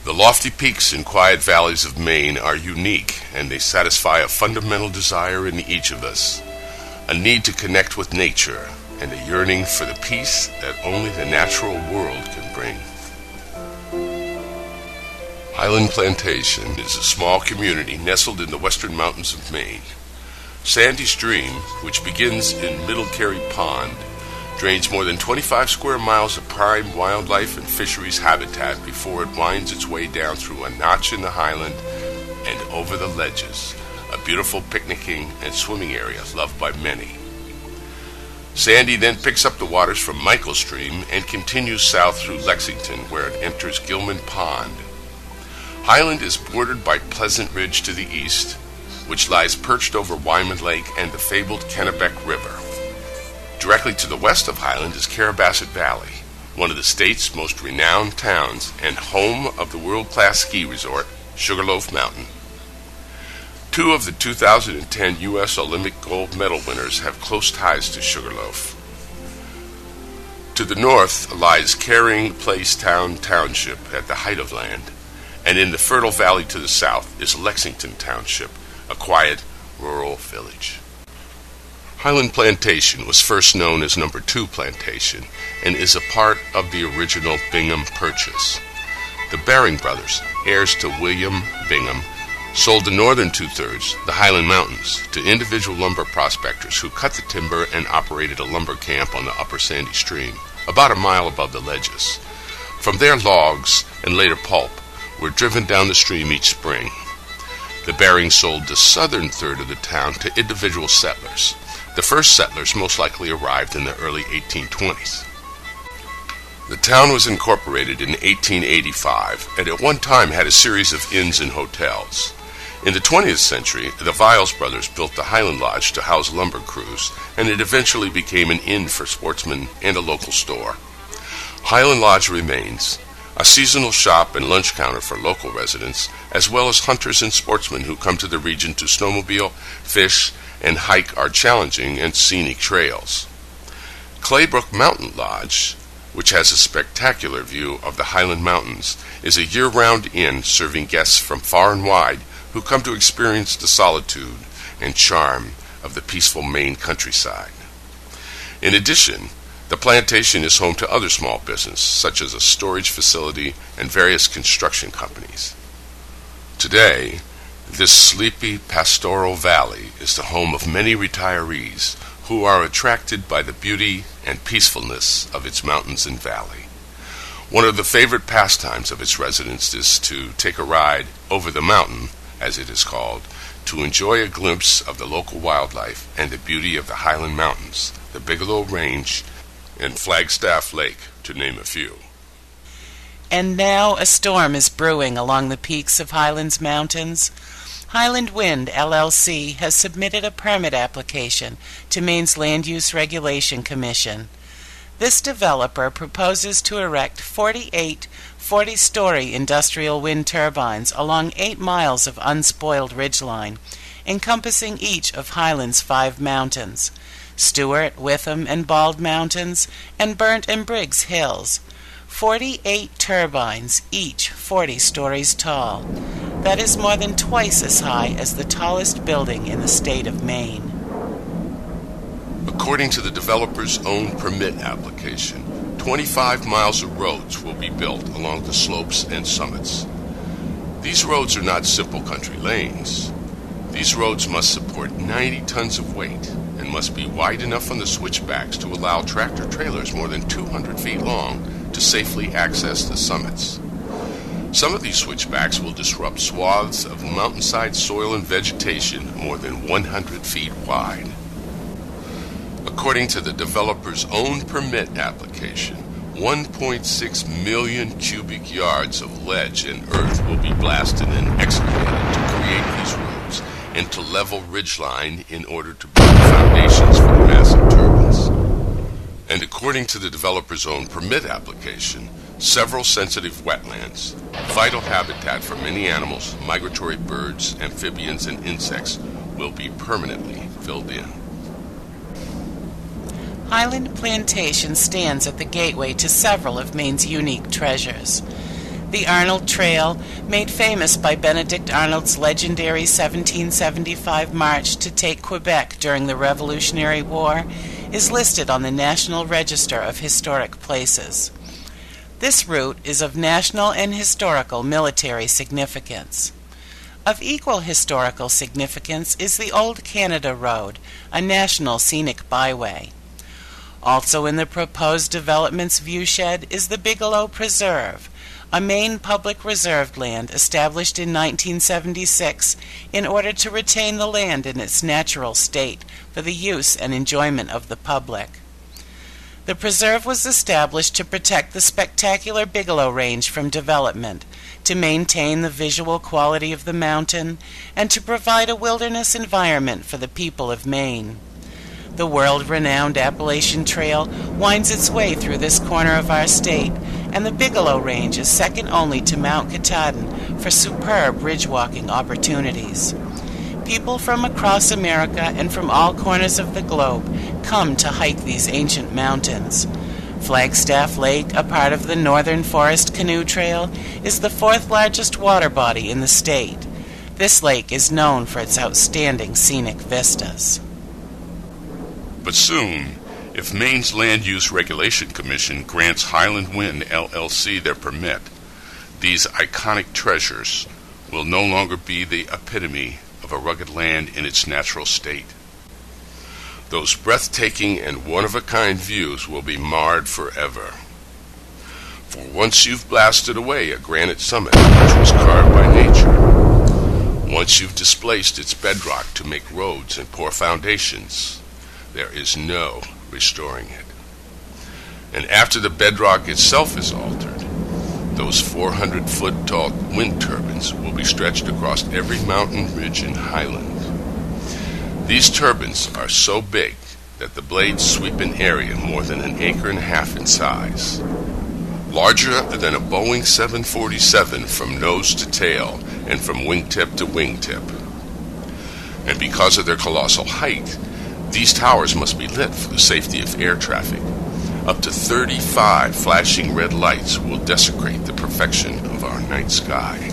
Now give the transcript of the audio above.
The lofty peaks and quiet valleys of Maine are unique, and they satisfy a fundamental desire in each of us, a need to connect with nature, and a yearning for the peace that only the natural world can bring. Highland Plantation is a small community nestled in the western mountains of Maine. Sandy Stream, which begins in Middle Carey Pond, drains more than 25 square miles of prime wildlife and fisheries habitat before it winds its way down through a notch in the highland and over the ledges, a beautiful picnicking and swimming area loved by many. Sandy then picks up the waters from Michael Stream and continues south through Lexington, where it enters Gilman Pond. Highland is bordered by Pleasant Ridge to the east, which lies perched over Wyman Lake and the fabled Kennebec River. Directly to the west of Highland is Carrabassett Valley, one of the state's most renowned towns and home of the world-class ski resort, Sugarloaf Mountain. Two of the 2010 U.S. Olympic gold medal winners have close ties to Sugarloaf. To the north lies Carrying Place Township at the height of land, and in the fertile valley to the south is Lexington Township, a quiet rural village. Highland Plantation was first known as Number 2 Plantation and is a part of the original Bingham Purchase. The Baring brothers, heirs to William Bingham, sold the northern two-thirds, the Highland Mountains, to individual lumber prospectors who cut the timber and operated a lumber camp on the upper Sandy Stream, about a mile above the ledges. From there, logs and later pulp were driven down the stream each spring. The Barings sold the southern third of the town to individual settlers. The first settlers most likely arrived in the early 1820s. The town was incorporated in 1885 and at one time had a series of inns and hotels. In the 20th century, the Viles brothers built the Highland Lodge to house lumber crews, and it eventually became an inn for sportsmen and a local store. Highland Lodge remains, a seasonal shop and lunch counter for local residents, as well as hunters and sportsmen who come to the region to snowmobile, fish, and hike our challenging and scenic trails. Claybrook Mountain Lodge, which has a spectacular view of the Highland Mountains, is a year-round inn serving guests from far and wide who come to experience the solitude and charm of the peaceful Maine countryside. In addition, the plantation is home to other small businesses, such as a storage facility and various construction companies. Today, this sleepy pastoral valley is the home of many retirees who are attracted by the beauty and peacefulness of its mountains and valley. One of the favorite pastimes of its residents is to take a ride over the mountain, as it is called, to enjoy a glimpse of the local wildlife and the beauty of the Highland Mountains, the Bigelow Range, and Flagstaff Lake, to name a few. And now a storm is brewing along the peaks of Highlands Mountains. Highland Wind, LLC, has submitted a permit application to Maine's Land Use Regulation Commission. This developer proposes to erect 48 40-story industrial wind turbines along 8 miles of unspoiled ridgeline, encompassing each of Highland's 5 mountains, Stewart, Witham, and Bald Mountains, and Burnt and Briggs Hills. 48 turbines, each 40 stories tall. That is more than twice as high as the tallest building in the state of Maine. According to the developer's own permit application, 25 miles of roads will be built along the slopes and summits. These roads are not simple country lanes. These roads must support 90 tons of weight and must be wide enough on the switchbacks to allow tractor-trailers more than 200 feet long to safely access the summits. Some of these switchbacks will disrupt swaths of mountainside soil and vegetation more than 100 feet wide. According to the developer's own permit application, 1.6 million cubic yards of ledge and earth will be blasted and excavated to create these roads and to level ridgeline in order to build foundations for the massive turbines. And according to the developer's own permit application, several sensitive wetlands, vital habitat for many animals, migratory birds, amphibians, and insects, will be permanently filled in. Highland Plantation stands at the gateway to several of Maine's unique treasures. The Arnold Trail, made famous by Benedict Arnold's legendary 1775 march to take Quebec during the Revolutionary War, is listed on the National Register of Historic Places. This route is of national and historical military significance. Of equal historical significance is the Old Canada Road, a national scenic byway. Also in the proposed development's viewshed is the Bigelow Preserve, a Maine public reserved land established in 1976 in order to retain the land in its natural state for the use and enjoyment of the public. The preserve was established to protect the spectacular Bigelow Range from development, to maintain the visual quality of the mountain, and to provide a wilderness environment for the people of Maine. The world-renowned Appalachian Trail winds its way through this corner of our state, and the Bigelow Range is second only to Mount Katahdin for superb ridge-walking opportunities. People from across America and from all corners of the globe come to hike these ancient mountains. Flagstaff Lake, a part of the Northern Forest Canoe Trail, is the fourth largest water body in the state. This lake is known for its outstanding scenic vistas. But soon, if Maine's Land Use Regulation Commission grants Highland Wind LLC their permit, these iconic treasures will no longer be the epitome of a rugged land in its natural state. Those breathtaking and one-of-a-kind views will be marred forever. For once you've blasted away a granite summit which was carved by nature, once you've displaced its bedrock to make roads and pour foundations, there is no restoring it. And after the bedrock itself is altered, those 400-foot-tall wind turbines will be stretched across every mountain ridge and highland. These turbines are so big that the blades sweep an area more than 1.5 acres in size, larger than a Boeing 747 from nose to tail and from wingtip to wingtip. And because of their colossal height, these towers must be lit for the safety of air traffic. Up to 35 flashing red lights will desecrate the perfection of our night sky.